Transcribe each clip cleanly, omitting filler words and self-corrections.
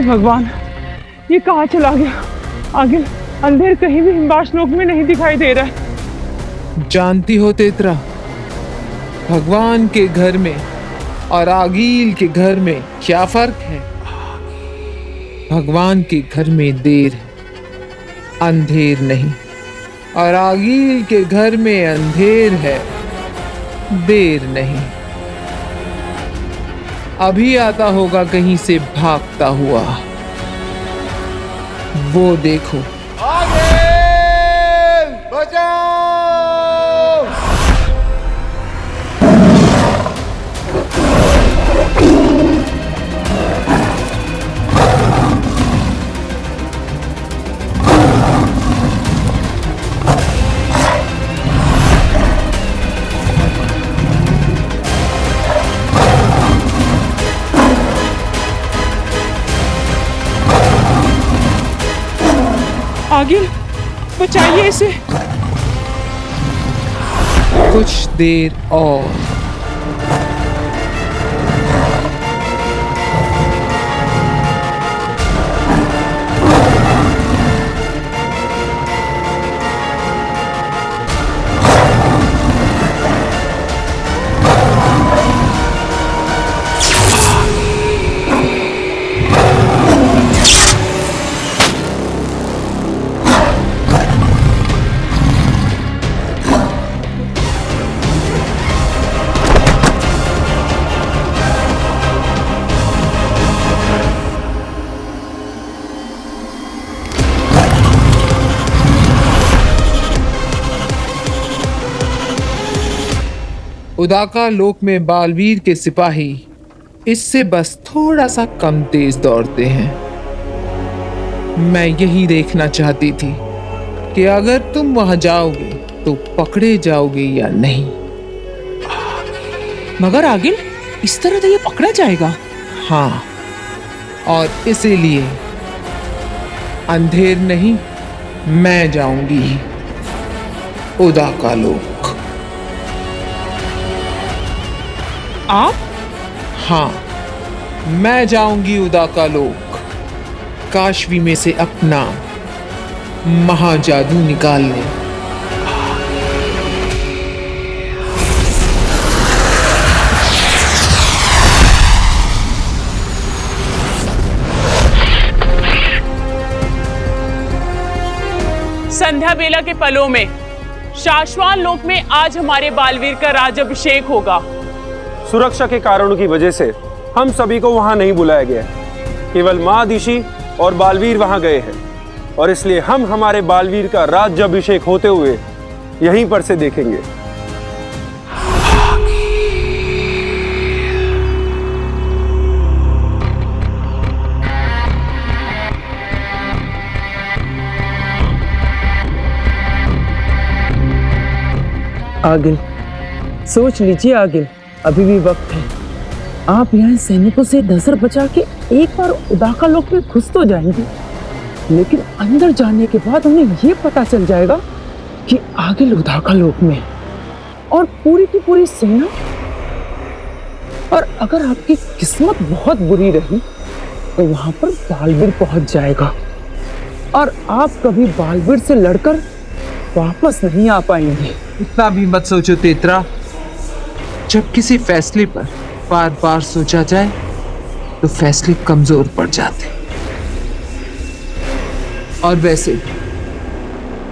भगवान, ये कहाँ चला गया? आगे अंधेर कहीं भी हिमवास लोक में नहीं दिखाई दे रहा है। जानती हो तेतरा, भगवान के घर में और आगील के घर में क्या फर्क है? भगवान के घर में देर है, अंधेर नहीं, और आगील के घर में अंधेर है, देर नहीं। अभी आता होगा कहीं से भागता हुआ, वो देखो। आगे बचाओ! आगे बचाइए इसे। कुछ देर और। उदाका लोक में बालवीर के सिपाही इससे बस थोड़ा सा कम तेज दौड़ते हैं। मैं यही देखना चाहती थी कि अगर तुम वहां जाओगे तो पकड़े जाओगे या नहीं। मगर आगिल, इस तरह तो ये पकड़ा जाएगा। हाँ, और इसीलिए अंधेर नहीं, मैं जाऊंगी उदाका लोक। आप? हाँ, मैं जाऊंगी उदाका लोक, काशवी में से अपना महाजादू निकालने। संध्या बेला के पलों में शाश्वान लोक में आज हमारे बालवीर का राजाभिषेक होगा। सुरक्षा के कारणों की वजह से हम सभी को वहां नहीं बुलाया गया। केवल महादिशी और बालवीर वहां गए हैं, और इसलिए हम हमारे बालवीर का राज्याभिषेक होते हुए यहीं पर से देखेंगे। आगिल, सोच लीजिए आगिल, अभी भी वक्त है। आप यहाँ सैनिकों से नजर बचा के एक बार उदाका लोक में घुस तो जाएंगे, लेकिन अंदर जाने के बाद उन्हें ये पता चल जाएगा कि आगिल उदाका लोक में और पूरी की पूरी सेना। और अगर आपकी किस्मत बहुत बुरी रही तो वहां पर बालवीर पहुंच जाएगा और आप कभी बालवीर से लड़कर वापस नहीं आ पाएंगे। इतना भी मत सोचो तेतरा। जब किसी फैसले पर बार बार सोचा जाए तो फैसले कमजोर पड़ जाते। और वैसे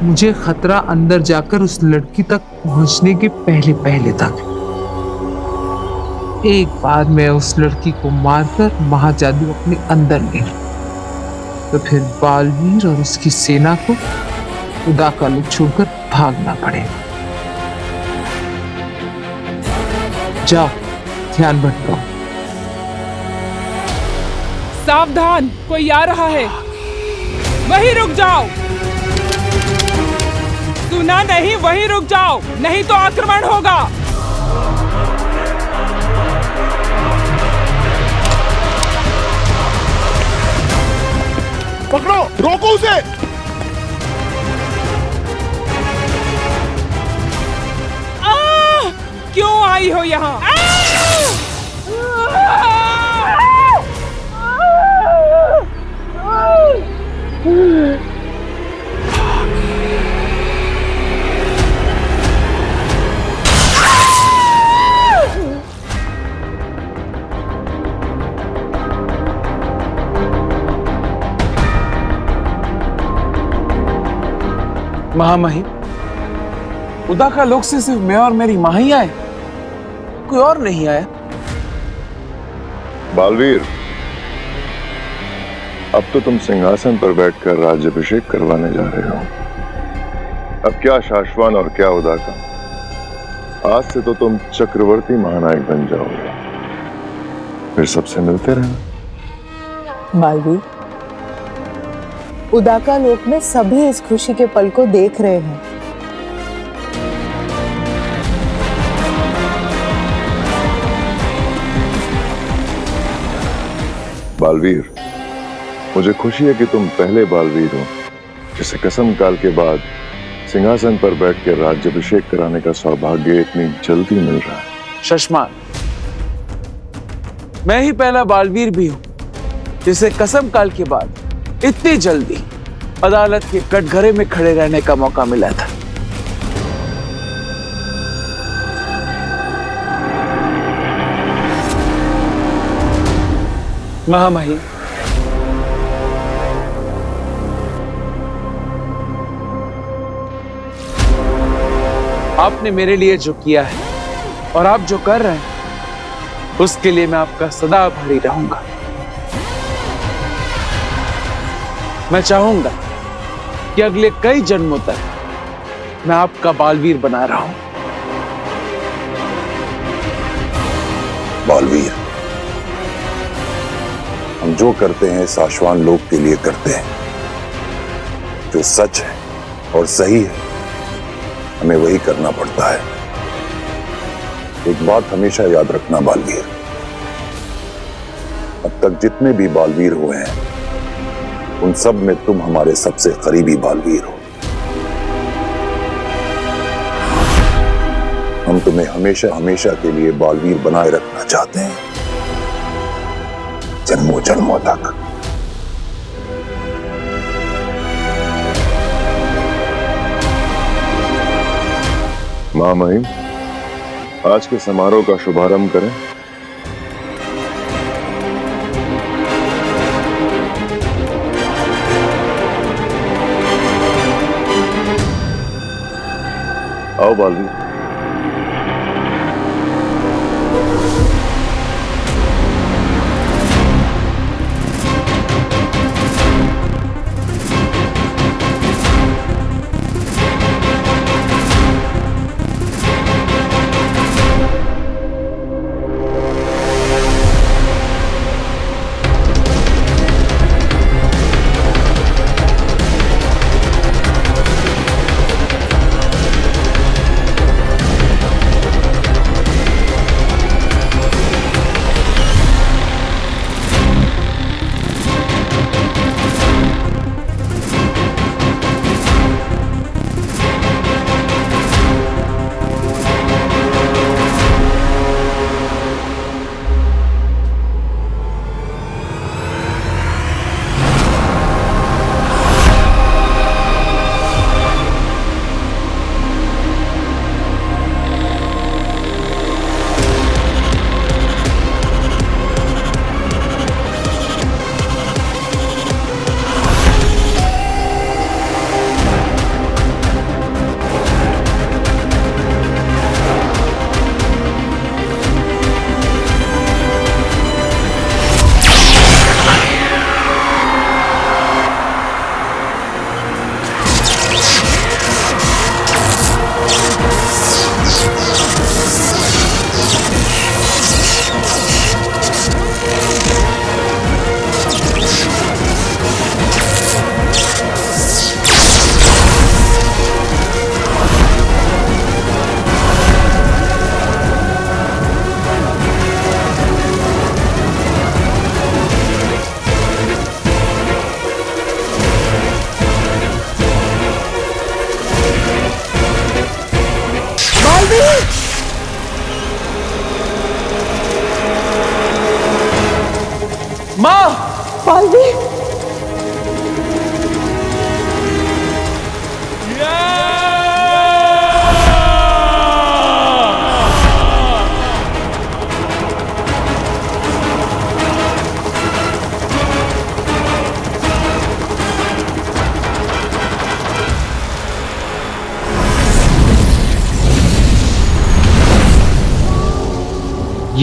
मुझे खतरा अंदर जाकर उस लड़की तक पहुंचने के पहले पहले तक। एक बार मैं उस लड़की को मारकर महाजादू अपने अंदर ले लूं तो फिर बालवीर और उसकी सेना को उदाका लोक छोड़कर भागना पड़ेगा। जाओ, ध्यान भटकाओ। सावधान, कोई आ रहा है। वहीं रुक जाओ। सुना नहीं? वहीं रुक जाओ, नहीं तो आक्रमण होगा। पकड़ो, रोको उसे। क्यों आई हो यहाँ? महामहिम, उदाका लोक से सिर्फ मैं और मेरी माँ ही आए, कोई और नहीं आया। बालवीर, अब तो तुम सिंहासन पर बैठकर राज्याभिषेक करवाने जा रहे हो। अब क्या शाश्वान और क्या उदाका, आज से तो तुम चक्रवर्ती महानायक बन जाओगे। फिर सबसे मिलते रहना। बालवीर, उदाका लोक में सभी इस खुशी के पल को देख रहे हैं। बालवीर, मुझे खुशी है कि तुम पहले बालवीर हो जिसे कसम काल के बाद सिंहासन पर बैठकर राज्याभिषेक कराने का सौभाग्य इतनी जल्दी मिल रहा है। शशमान, मैं ही पहला बालवीर भी हूं जिसे कसम काल के बाद इतनी जल्दी अदालत के कटघरे में खड़े रहने का मौका मिला था। महामहिम, आपने मेरे लिए जो किया है और आप जो कर रहे हैं उसके लिए मैं आपका सदा आभारी रहूंगा। मैं चाहूंगा कि अगले कई जन्मों तक मैं आपका बालवीर बना रहा हूं। बालवीर, हम जो करते हैं शाश्वान लोक के लिए करते हैं। जो सच है और सही है हमें वही करना पड़ता है। एक बात हमेशा याद रखना बालवीर, अब तक जितने भी बालवीर हुए हैं उन सब में तुम हमारे सबसे करीबी बालवीर हो। हम तुम्हें हमेशा हमेशा के लिए बालवीर बनाए रखना चाहते हैं, जन्मों जन्मों तक। महामहिम, आज के समारोह का शुभारंभ करें। आओ बालवीर।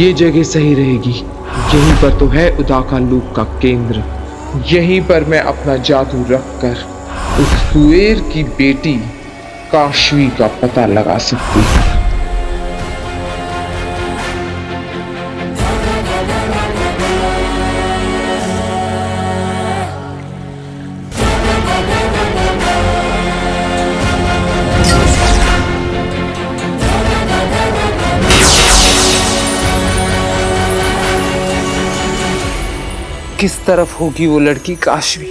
ये जगह सही रहेगी। यहीं पर तो है उदाका लोक का केंद्र। यहीं पर मैं अपना जादू रखकर उस कुएर की बेटी काशवी का पता लगा सकती हूँ। किस तरफ होगी वो लड़की काशवी?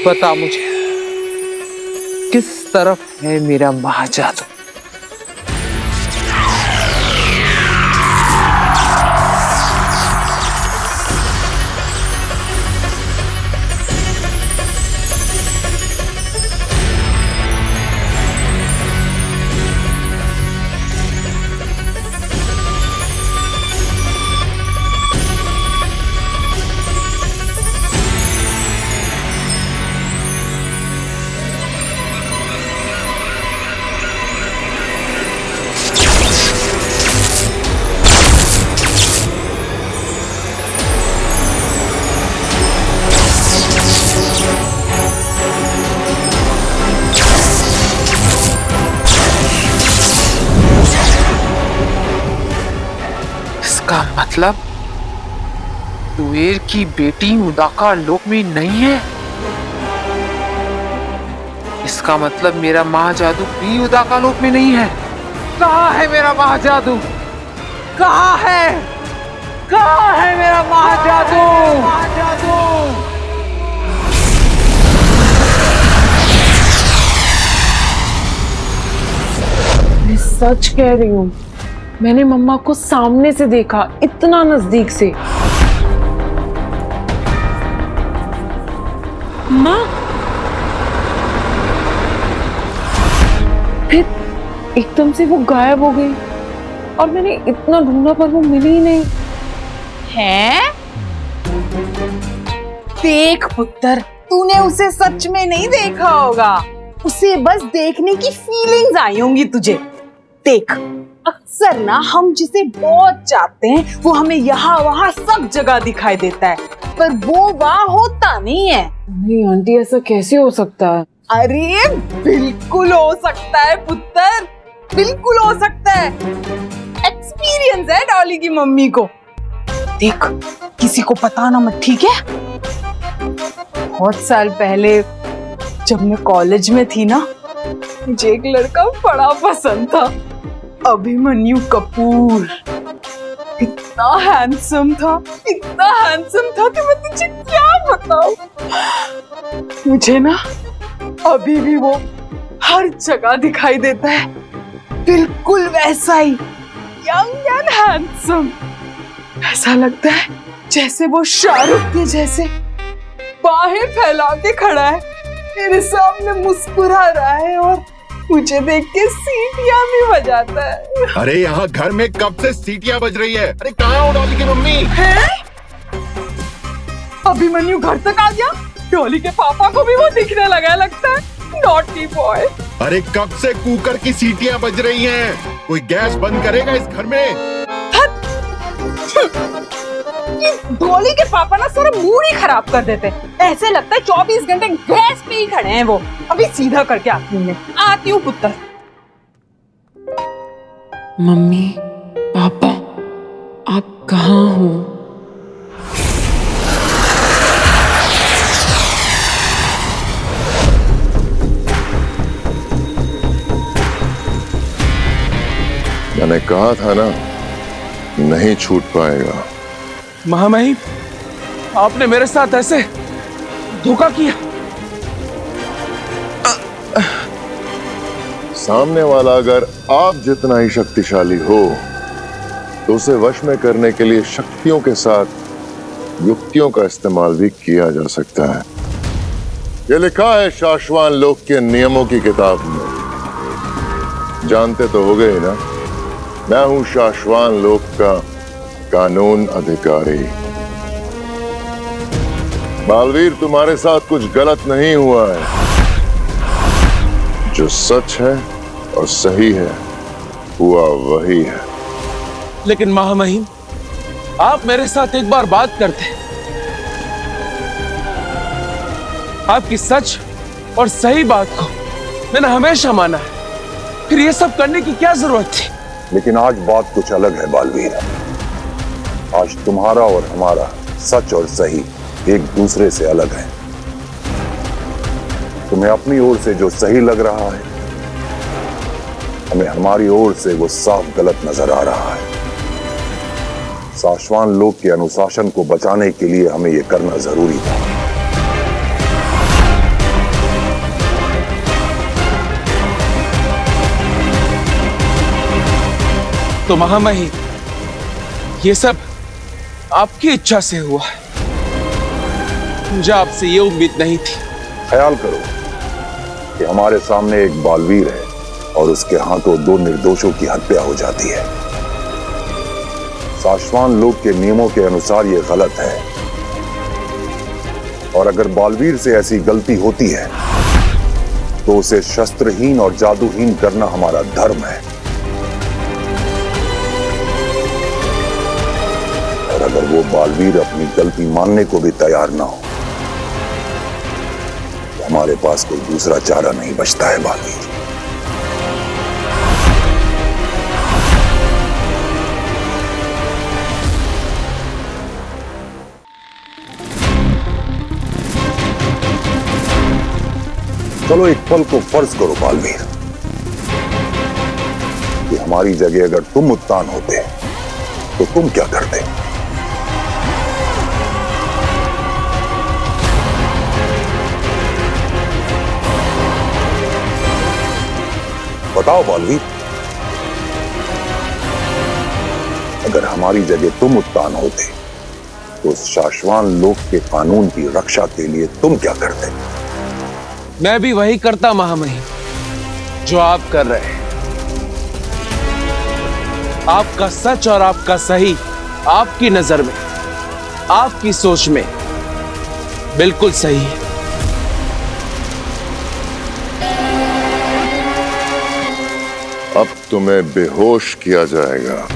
बता मुझे, किस तरफ है मेरा महाजादू? इसका मतलब कुएर की बेटी उदाका लोक में नहीं है। इसका मतलब मेरा महाजादू भी उदाका लोक में नहीं है। कहाँ है मेरा महाजादू? कहाँ है? कहाँ है मेरा महाजादू? मैं सच कह रही हूँ, मैंने मम्मा को सामने से देखा, इतना नजदीक से। माँ, फिर एकदम से वो गायब हो गई और मैंने इतना ढूंढा पर वो मिली ही नहीं। हैं? देख पुत्र, तूने उसे सच में नहीं देखा होगा, उसे बस देखने की फीलिंग्स आई होंगी तुझे। देख, अक्सर ना हम जिसे बहुत चाहते हैं वो हमें यहाँ वहाँ सब जगह दिखाई देता है, पर वो वहाँ होता नहीं है। नहीं आंटी, ऐसा कैसे हो सकता है? अरे बिल्कुल हो सकता है पुत्र, बिल्कुल हो सकता है। एक्सपीरियंस है डॉली की मम्मी को। देख, किसी को बताना मत, ठीक है? बहुत साल पहले जब मैं कॉलेज में थी ना, मुझे एक लड़का बड़ा पसंद था, अभिमन्यु कपूर। इतना हैंडसम था, इतना हैंडसम था कि मैं तुझे क्या बताऊं। मुझे ना अभी भी वो हर जगह दिखाई देता है, बिल्कुल वैसा ही, यंग एंड हैंडसम। ऐसा लगता है जैसे वो शाहरुख के जैसे बाहें फैला के खड़ा है, मेरे सामने मुस्कुरा रहा है और मुझे देख के सीटियां भी बजाता है। अरे यहाँ घर में कब से सीटियां बज रही है? अरे कहाँ हो डॉली की मम्मी? है? अभिमन्यु घर तक आ गया? डॉली के पापा को भी वो दिखने लगा लगता है। Naughty boy. अरे कब से कुकर की सीटियां बज रही हैं? कोई गैस बंद करेगा इस घर में? डॉली के पापा ना सारा मूड ही खराब कर देते। ऐसे लगता है 24 घंटे गैस पे ही खड़े हैं वो। अभी सीधा करके आती हूँ मैं, आती हूँ पुत्र। मम्मी, पापा, आप कहाँ हो? मैंने कहा था ना, नहीं छूट पाएगा। महामहिम, आपने मेरे साथ ऐसे धोखा किया। सामने वाला अगर आप जितना ही शक्तिशाली हो तो उसे वश में करने के लिए शक्तियों के साथ युक्तियों का इस्तेमाल भी किया जा सकता है। यह लिखा है शाश्वान लोक के नियमों की किताब में। जानते तो हो गए ना, मैं हूं शाश्वान लोक का कानून अधिकारी। बालवीर, तुम्हारे साथ कुछ गलत नहीं हुआ है। जो सच है और सही है, हुआ वही है। लेकिन महामहिम, आप मेरे साथ एक बार बात करते। आपकी सच और सही बात को मैंने हमेशा माना है, फिर ये सब करने की क्या जरूरत थी? लेकिन आज बात कुछ अलग है बालवीर। आज तुम्हारा और हमारा सच और सही एक दूसरे से अलग है। तुम्हें अपनी ओर से जो सही लग रहा है, हमें हमारी ओर से वो साफ गलत नजर आ रहा है। साशवान लोक के अनुशासन को बचाने के लिए हमें यह करना जरूरी था। तो महामहिम, ये सब आपकी इच्छा से हुआ है। मुझे आपसे ये उम्मीद नहीं थी। ख्याल करो कि हमारे सामने एक बालवीर है और उसके हाथों 2 निर्दोषों की हत्या हो जाती है। साशवान लोक के नियमों के अनुसार यह गलत है, और अगर बालवीर से ऐसी गलती होती है तो उसे शस्त्रहीन और जादूहीन करना हमारा धर्म है। और अगर वो बालवीर अपनी गलती मानने को भी तैयार ना हो तो हमारे पास कोई दूसरा चारा नहीं बचता है बालवीर। चलो एक पल को फर्ज करो बालवीर कि हमारी जगह अगर तुम उत्तान होते तो तुम क्या करते? बताओ बालवीर, अगर हमारी जगह तुम उत्तान होते तो साशवान लोक के कानून की रक्षा के लिए तुम क्या करते? मैं भी वही करता महामहिम जो आप कर रहे हैं। आपका सच और आपका सही आपकी नजर में, आपकी सोच में बिल्कुल सही है। अब तुम्हें बेहोश किया जाएगा।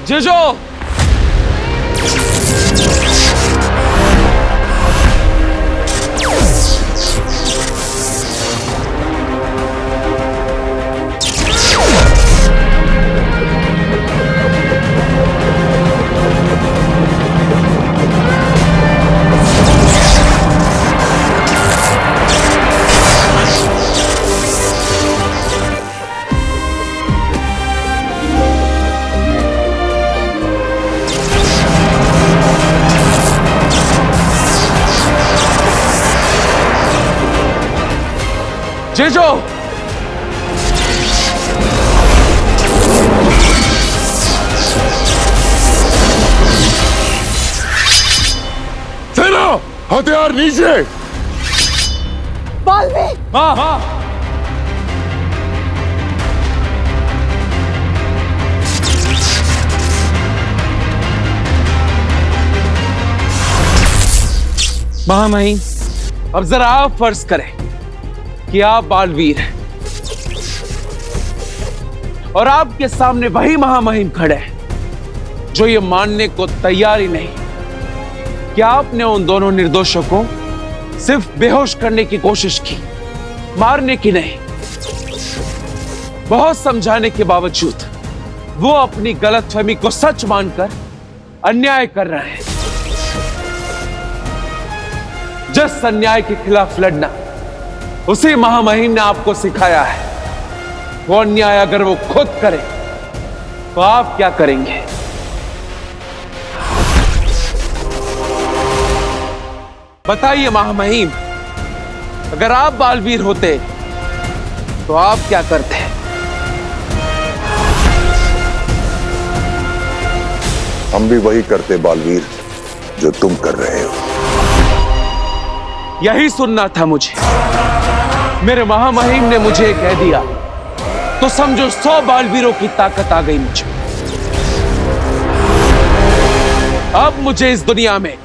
जेजो, जेजो, चलो हथियार नीचे। बालवीर, माँ माँ महामहिम, अब जरा आप फर्ज करें कि आप बालवीर हैं और आपके सामने वही महामहिम खड़े हैं जो ये मानने को तैयार ही नहीं कि आपने उन दोनों निर्दोषों को सिर्फ बेहोश करने की कोशिश की, मारने की नहीं। बहुत समझाने के बावजूद वो अपनी गलतफहमी को सच मानकर अन्याय कर रहे हैं। जिस अन्याय के खिलाफ लड़ना उसी महामहिम ने आपको सिखाया है, वो अन्याय अगर वो खुद करे तो आप क्या करेंगे? बताइए महामहिम, अगर आप बालवीर होते तो आप क्या करते? हम भी वही करते बालवीर जो तुम कर रहे हो। यही सुनना था मुझे। मेरे महामहिम ने मुझे कह दिया तो समझो 100 बालवीरों की ताकत आ गई मुझे। अब मुझे इस दुनिया में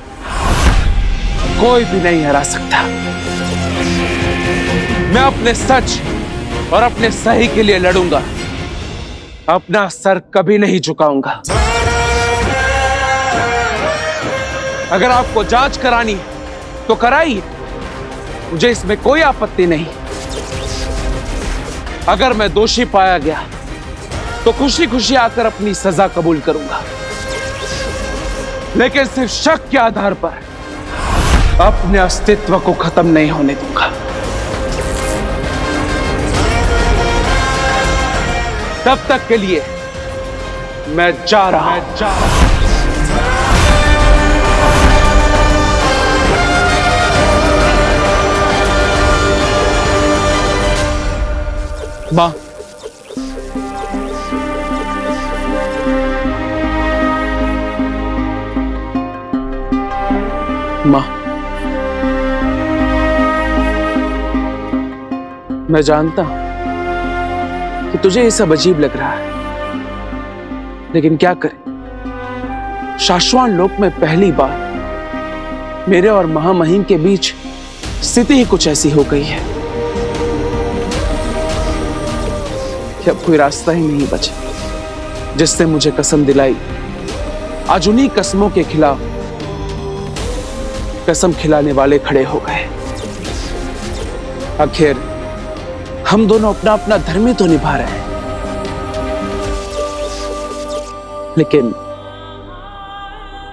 कोई भी नहीं हरा सकता। मैं अपने सच और अपने सही के लिए लड़ूंगा, अपना सर कभी नहीं झुकाऊंगा। अगर आपको जांच करानी है तो कराइए, मुझे इसमें कोई आपत्ति नहीं। अगर मैं दोषी पाया गया तो खुशी खुशी आकर अपनी सजा कबूल करूंगा, लेकिन सिर्फ शक के आधार पर अपने अस्तित्व को खत्म नहीं होने दूंगा। तब तक के लिए मैं जा रहा हूं। मां, मां, मैं जानता हूं कि तुझे ये सब अजीब लग रहा है, लेकिन क्या करें, शाश्वान लोक में पहली बार मेरे और महामहिम के बीच स्थिति ही कुछ ऐसी हो गई है कि अब कोई रास्ता ही नहीं बचा। जिसने मुझे कसम दिलाई, आज उन्हीं कसमों के खिलाफ कसम खिलाने वाले खड़े हो गए। आखिर हम दोनों अपना अपना धर्म ही तो निभा रहे हैं, लेकिन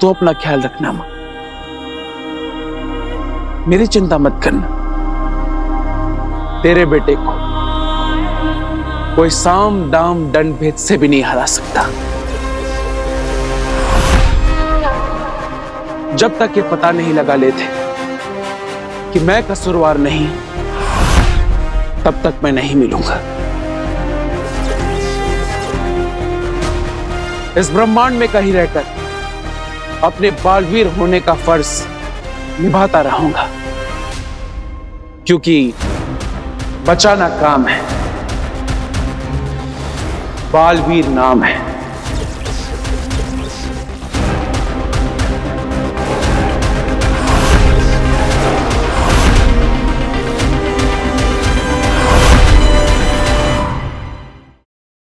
तू अपना ख्याल रखना मां, मेरी चिंता मत करना। तेरे बेटे को कोई साम दाम दंड भेद से भी नहीं हरा सकता। जब तक ये पता नहीं लगा लेते कि मैं कसूरवार नहीं, तब तक मैं नहीं मिलूंगा। इस ब्रह्मांड में कहीं रहकर अपने बालवीर होने का फर्ज निभाता रहूंगा, क्योंकि बचाना काम है, बालवीर नाम है।